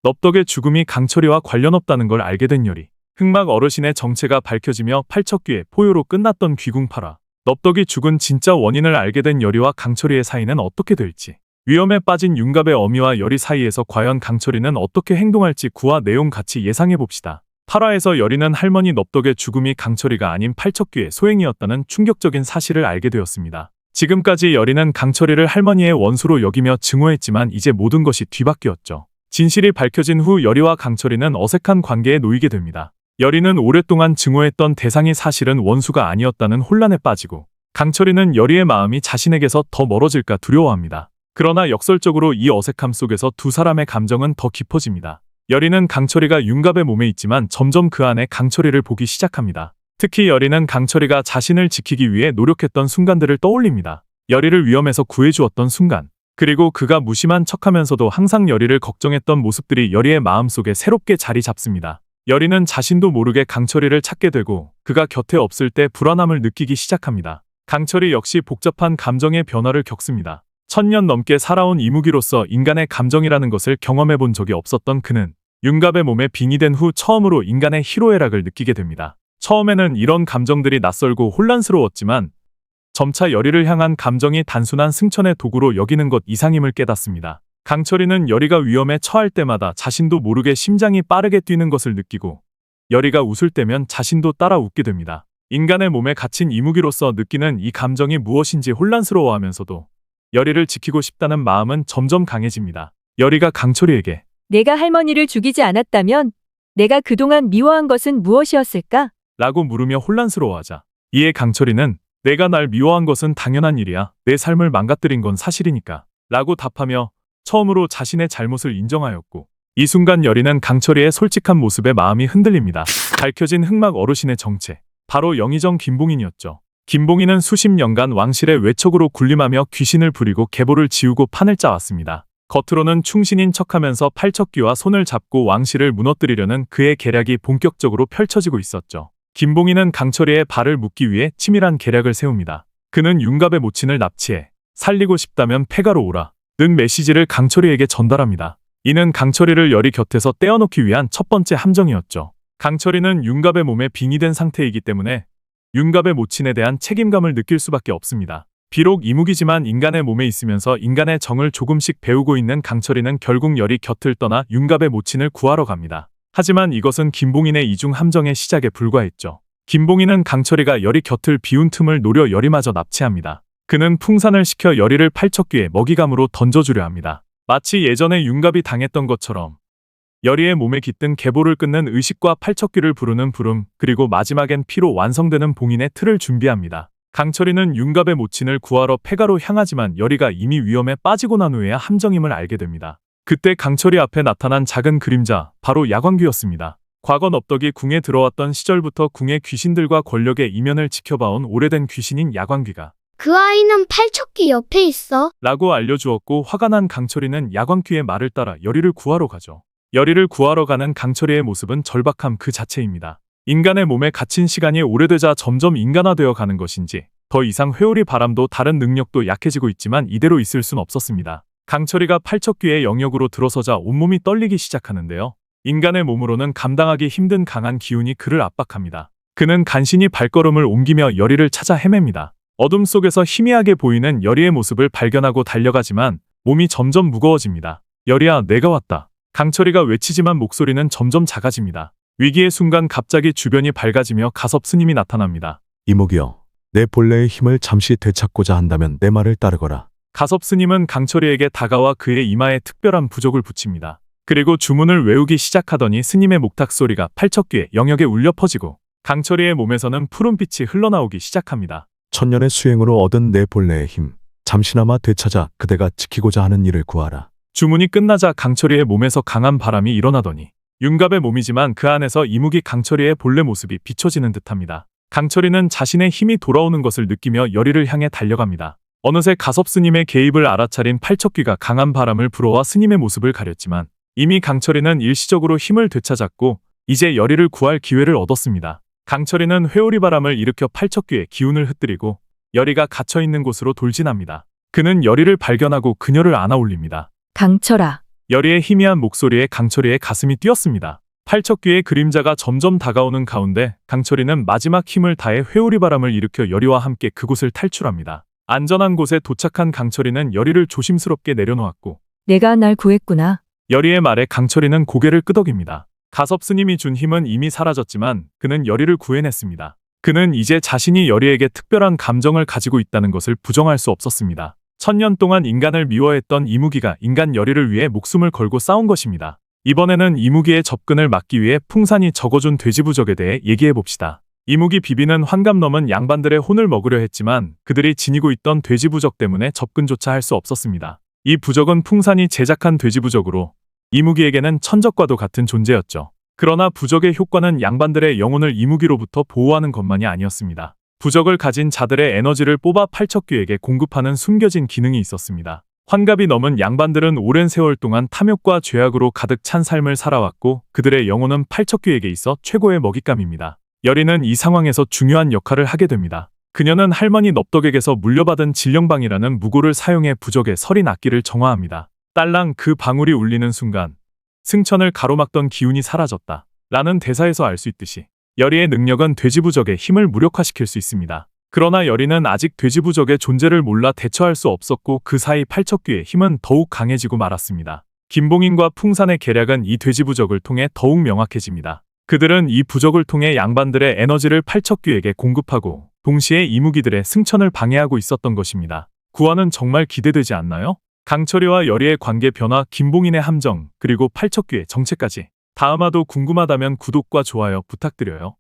넙덕의 죽음이 강철이와 관련 없다는 걸 알게 된 열이 흑막 어르신의 정체가 밝혀지며 팔척귀의 포효로 끝났던 귀궁파라. 넙덕이 죽은 진짜 원인을 알게 된 열이와 강철이의 사이는 어떻게 될지, 위험에 빠진 윤갑의 어미와 열이 사이에서 과연 강철이는 어떻게 행동할지 구화 내용 같이 예상해봅시다. 8화에서 열이는 할머니 넙덕의 죽음이 강철이가 아닌 팔척귀의 소행이었다는 충격적인 사실을 알게 되었습니다. 지금까지 열이는 강철이를 할머니의 원수로 여기며 증오했지만 이제 모든 것이 뒤바뀌었죠. 진실이 밝혀진 후 열이와 강철이는 어색한 관계에 놓이게 됩니다. 열이는 오랫동안 증오했던 대상이 사실은 원수가 아니었다는 혼란에 빠지고, 강철이는 열이의 마음이 자신에게서 더 멀어질까 두려워합니다. 그러나 역설적으로 이 어색함 속에서 두 사람의 감정은 더 깊어집니다. 열이는 강철이가 윤갑의 몸에 있지만 점점 그 안에 강철이를 보기 시작합니다. 특히 열이는 강철이가 자신을 지키기 위해 노력했던 순간들을 떠올립니다. 열이를 위험에서 구해주었던 순간, 그리고 그가 무심한 척하면서도 항상 열이를 걱정했던 모습들이 열이의 마음속에 새롭게 자리 잡습니다. 열이는 자신도 모르게 강철이를 찾게 되고 그가 곁에 없을 때 불안함을 느끼기 시작합니다. 강철이 역시 복잡한 감정의 변화를 겪습니다. 1000년 넘게 살아온 이무기로서 인간의 감정이라는 것을 경험해 본 적이 없었던 그는 윤갑의 몸에 빙의된 후 처음으로 인간의 희로애락을 느끼게 됩니다. 처음에는 이런 감정들이 낯설고 혼란스러웠지만 점차 열이를 향한 감정이 단순한 승천의 도구로 여기는 것 이상임을 깨닫습니다. 강철이는 열이가 위험에 처할 때마다 자신도 모르게 심장이 빠르게 뛰는 것을 느끼고, 열이가 웃을 때면 자신도 따라 웃게 됩니다. 인간의 몸에 갇힌 이무기로서 느끼는 이 감정이 무엇인지 혼란스러워하면서도 열이를 지키고 싶다는 마음은 점점 강해집니다. 열이가 강철이에게 내가 할머니를 죽이지 않았다면 내가 그동안 미워한 것은 무엇이었을까? 라고 물으며 혼란스러워하자, 이에 강철이는 내가 날 미워한 것은 당연한 일이야. 내 삶을 망가뜨린 건 사실이니까. 라고 답하며 처음으로 자신의 잘못을 인정하였고, 이 순간 열이는 강철이의 솔직한 모습에 마음이 흔들립니다. 밝혀진 흑막 어르신의 정체, 바로 영의정 김봉인이었죠. 김봉인은 수십 년간 왕실의 외척으로 군림하며 귀신을 부리고 계보를 지우고 판을 짜왔습니다. 겉으로는 충신인 척하면서 팔척귀와 손을 잡고 왕실을 무너뜨리려는 그의 계략이 본격적으로 펼쳐지고 있었죠. 김봉인은 강철이의 발을 묶기 위해 치밀한 계략을 세웁니다. 그는 윤갑의 모친을 납치해 살리고 싶다면 폐가로 오라 는 메시지를 강철이에게 전달합니다. 이는 강철이를 열이 곁에서 떼어놓기 위한 첫 번째 함정이었죠. 강철이는 윤갑의 몸에 빙의된 상태이기 때문에 윤갑의 모친에 대한 책임감을 느낄 수밖에 없습니다. 비록 이무기지만 인간의 몸에 있으면서 인간의 정을 조금씩 배우고 있는 강철이는 결국 열이 곁을 떠나 윤갑의 모친을 구하러 갑니다. 하지만 이것은 김봉인의 이중 함정의 시작에 불과했죠. 김봉인은 강철이가 열이 곁을 비운 틈을 노려 열이마저 납치합니다. 그는 풍산을 시켜 열이를 팔척귀에 먹이감으로 던져주려 합니다. 마치 예전에 윤갑이 당했던 것처럼 열이의 몸에 깃든 계보를 끊는 의식과 팔척귀를 부르는 부름, 그리고 마지막엔 피로 완성되는 봉인의 틀을 준비합니다. 강철이는 윤갑의 모친을 구하러 폐가로 향하지만 열이가 이미 위험에 빠지고 난 후에야 함정임을 알게 됩니다. 그때 강철이 앞에 나타난 작은 그림자, 바로 야광귀였습니다. 과거 넙덕이 궁에 들어왔던 시절부터 궁의 귀신들과 권력의 이면을 지켜봐온 오래된 귀신인 야광귀가 그 아이는 팔척귀 옆에 있어. 라고 알려주었고, 화가 난 강철이는 야광귀의 말을 따라 열이를 구하러 가죠. 열이를 구하러 가는 강철이의 모습은 절박함 그 자체입니다. 인간의 몸에 갇힌 시간이 오래되자 점점 인간화되어 가는 것인지 더 이상 회오리 바람도 다른 능력도 약해지고 있지만 이대로 있을 순 없었습니다. 강철이가 팔척귀의 영역으로 들어서자 온몸이 떨리기 시작하는데요. 인간의 몸으로는 감당하기 힘든 강한 기운이 그를 압박합니다. 그는 간신히 발걸음을 옮기며 열이를 찾아 헤맵니다. 어둠 속에서 희미하게 보이는 열이의 모습을 발견하고 달려가지만 몸이 점점 무거워집니다. 열이야, 내가 왔다. 강철이가 외치지만 목소리는 점점 작아집니다. 위기의 순간 갑자기 주변이 밝아지며 가섭 스님이 나타납니다. 이무기여, 내 본래의 힘을 잠시 되찾고자 한다면 내 말을 따르거라. 가섭 스님은 강철이에게 다가와 그의 이마에 특별한 부적을 붙입니다. 그리고 주문을 외우기 시작하더니 스님의 목탁 소리가 팔척귀의 영역에 울려 퍼지고 강철이의 몸에서는 푸른빛이 흘러나오기 시작합니다. 천년의 수행으로 얻은 내 본래의 힘, 잠시나마 되찾아 그대가 지키고자 하는 일을 구하라. 주문이 끝나자 강철이의 몸에서 강한 바람이 일어나더니 윤갑의 몸이지만 그 안에서 이무기 강철이의 본래 모습이 비춰지는 듯합니다. 강철이는 자신의 힘이 돌아오는 것을 느끼며 열이를 향해 달려갑니다. 어느새 가섭 스님의 개입을 알아차린 팔척귀가 강한 바람을 불어와 스님의 모습을 가렸지만 이미 강철이는 일시적으로 힘을 되찾았고 이제 열이를 구할 기회를 얻었습니다. 강철이는 회오리 바람을 일으켜 팔척귀의 기운을 흩뜨리고 열이가 갇혀있는 곳으로 돌진합니다. 그는 열이를 발견하고 그녀를 안아올립니다. 강철아, 여리의 희미한 목소리에 강철이의 가슴이 뛰었습니다. 팔척귀의 그림자가 점점 다가오는 가운데 강철이는 마지막 힘을 다해 회오리 바람을 일으켜 여리와 함께 그곳을 탈출합니다. 안전한 곳에 도착한 강철이는 여리를 조심스럽게 내려놓았고 내가 날 구했구나. 여리의 말에 강철이는 고개를 끄덕입니다. 가섭 스님이 준 힘은 이미 사라졌지만 그는 여리를 구해냈습니다. 그는 이제 자신이 여리에게 특별한 감정을 가지고 있다는 것을 부정할 수 없었습니다. 1000년 동안 인간을 미워했던 이무기가 인간 여리를 위해 목숨을 걸고 싸운 것입니다. 이번에는 이무기의 접근을 막기 위해 풍산이 적어준 돼지부적에 대해 얘기해봅시다. 이무기 비비는 환갑 넘은 양반들의 혼을 먹으려 했지만 그들이 지니고 있던 돼지부적 때문에 접근조차 할 수 없었습니다. 이 부적은 풍산이 제작한 돼지부적으로 이무기에게는 천적과도 같은 존재였죠. 그러나 부적의 효과는 양반들의 영혼을 이무기로부터 보호하는 것만이 아니었습니다. 부적을 가진 자들의 에너지를 뽑아 팔척귀에게 공급하는 숨겨진 기능이 있었습니다. 환갑이 넘은 양반들은 오랜 세월 동안 탐욕과 죄악으로 가득 찬 삶을 살아왔고 그들의 영혼은 팔척귀에게 있어 최고의 먹잇감입니다. 여리는 이 상황에서 중요한 역할을 하게 됩니다. 그녀는 할머니 넙덕에게서 물려받은 진령방이라는 무고를 사용해 부적의 서린 악기를 정화합니다. 딸랑 그 방울이 울리는 순간 승천을 가로막던 기운이 사라졌다. 라는 대사에서 알 수 있듯이 여리의 능력은 돼지부적의 힘을 무력화시킬 수 있습니다. 그러나 여리는 아직 돼지부적의 존재를 몰라 대처할 수 없었고 그 사이 팔척귀의 힘은 더욱 강해지고 말았습니다. 김봉인과 풍산의 계략은 이 돼지부적을 통해 더욱 명확해집니다. 그들은 이 부적을 통해 양반들의 에너지를 팔척귀에게 공급하고 동시에 이무기들의 승천을 방해하고 있었던 것입니다. 구화는 정말 기대되지 않나요? 강철이와 여리의 관계 변화, 김봉인의 함정, 그리고 팔척귀의 정체까지. 다음화도 궁금하다면 구독과 좋아요 부탁드려요.